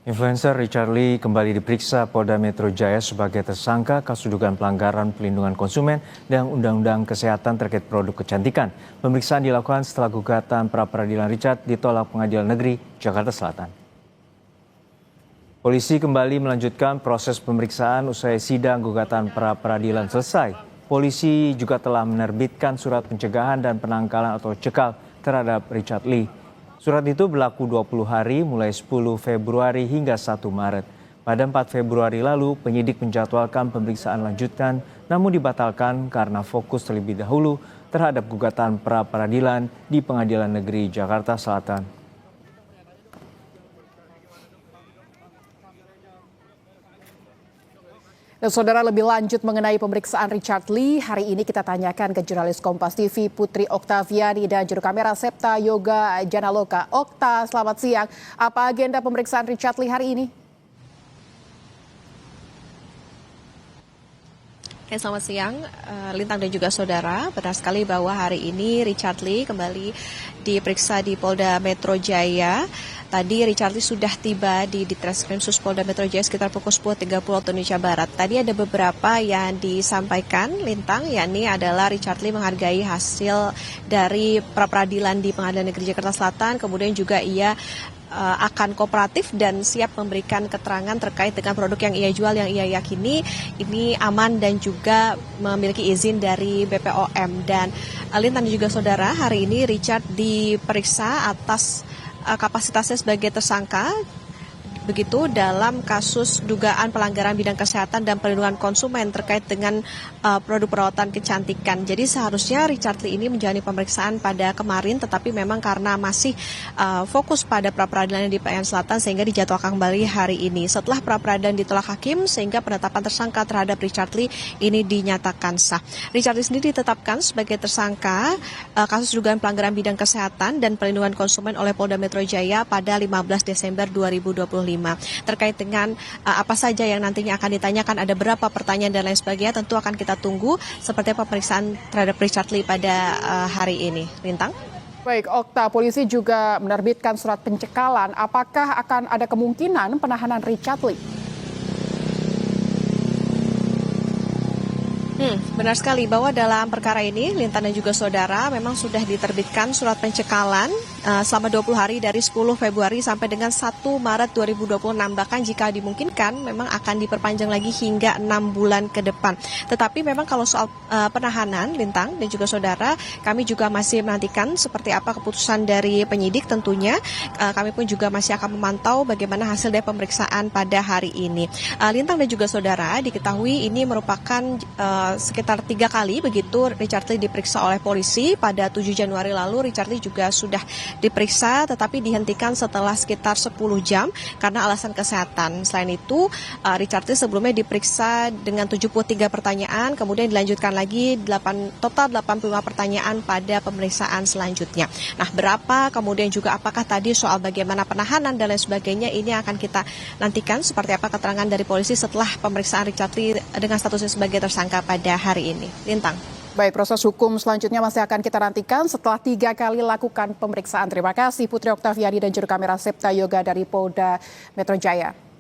Influencer Richard Lee kembali diperiksa Polda Metro Jaya sebagai tersangka kasus dugaan pelanggaran pelindungan konsumen dan Undang-Undang Kesehatan terkait produk kecantikan. Pemeriksaan dilakukan setelah gugatan pra-peradilan Richard ditolak Pengadilan Negeri Jakarta Selatan. Polisi kembali melanjutkan proses pemeriksaan usai sidang gugatan pra-peradilan selesai. Polisi juga telah menerbitkan surat pencegahan dan penangkalan atau cekal terhadap Richard Lee. Surat itu berlaku 20 hari mulai 10 Februari hingga 1 Maret. Pada 4 Februari lalu, penyidik menjadwalkan pemeriksaan lanjutan namun dibatalkan karena fokus terlebih dahulu terhadap gugatan pra-peradilan di Pengadilan Negeri Jakarta Selatan. Dan saudara, lebih lanjut mengenai pemeriksaan Richard Lee, hari ini kita tanyakan ke jurnalis Kompas TV Putri Oktaviani dan juru kamera Septa Yoga Janaloka. Okta, selamat siang. Apa agenda pemeriksaan Richard Lee hari ini? Selamat siang, Lintang dan juga saudara. Benar sekali bahwa hari ini Richard Lee kembali diperiksa di Polda Metro Jaya. Tadi Richard Lee sudah tiba di Ditreskrim Sus Polda Metro Jaya sekitar pukul 10.30 waktu Indonesia Barat. Tadi ada beberapa yang disampaikan Lintang, yakni adalah Richard Lee menghargai hasil dari pra-peradilan di Pengadilan Negeri Jakarta Selatan. Kemudian juga ia akan kooperatif dan siap memberikan keterangan terkait dengan produk yang ia jual yang ia yakini ini aman dan juga memiliki izin dari BPOM. Dan Lintang dan juga saudara, hari ini Richard diperiksa atas kapasitasnya sebagai tersangka begitu dalam kasus dugaan pelanggaran bidang kesehatan dan perlindungan konsumen terkait dengan produk perawatan kecantikan. Jadi seharusnya Richard Lee ini menjalani pemeriksaan pada kemarin, tetapi memang karena masih fokus pada pra-peradilan di PN Selatan sehingga dijadwalkan kembali hari ini. Setelah pra-peradilan ditolak hakim sehingga penetapan tersangka terhadap Richard Lee ini dinyatakan sah. Richard Lee sendiri ditetapkan sebagai tersangka kasus dugaan pelanggaran bidang kesehatan dan perlindungan konsumen oleh Polda Metro Jaya pada 15 Desember 2025. Terkait dengan apa saja yang nantinya akan ditanyakan, ada berapa pertanyaan dan lain sebagainya, tentu akan kita tunggu seperti pemeriksaan terhadap Richard Lee pada hari ini. Lintang? Baik, Okta, polisi juga menerbitkan surat pencekalan. Apakah akan ada kemungkinan penahanan Richard Lee? Benar sekali bahwa dalam perkara ini Lintang dan juga saudara memang sudah diterbitkan surat pencekalan selama 20 hari dari 10 Februari sampai dengan 1 Maret 2026. Bahkan jika dimungkinkan memang akan diperpanjang lagi hingga 6 bulan ke depan. Tetapi memang kalau soal penahanan Lintang dan juga saudara, kami juga masih menantikan seperti apa keputusan dari penyidik tentunya. Kami pun juga masih akan memantau bagaimana hasil dari pemeriksaan pada hari ini. Lintang dan juga saudara, diketahui ini merupakan sekitar 3 kali begitu Richard Lee diperiksa oleh polisi. Pada 7 Januari lalu Richard Lee juga sudah diperiksa tetapi dihentikan setelah sekitar 10 jam karena alasan kesehatan. Selain itu Richard Lee sebelumnya diperiksa dengan 73 pertanyaan, kemudian dilanjutkan lagi total 85 pertanyaan pada pemeriksaan selanjutnya. Nah, berapa kemudian juga apakah tadi soal bagaimana penahanan dan lain sebagainya, ini akan kita nantikan seperti apa keterangan dari polisi setelah pemeriksaan Richard Lee dengan statusnya sebagai tersangka pada hari ini. Lintang. Baik, proses hukum selanjutnya masih akan kita nantikan setelah 3 kali lakukan pemeriksaan. Terima kasih Putri Oktaviani dan juru kamera Septa Yoga dari Polda Metro Jaya.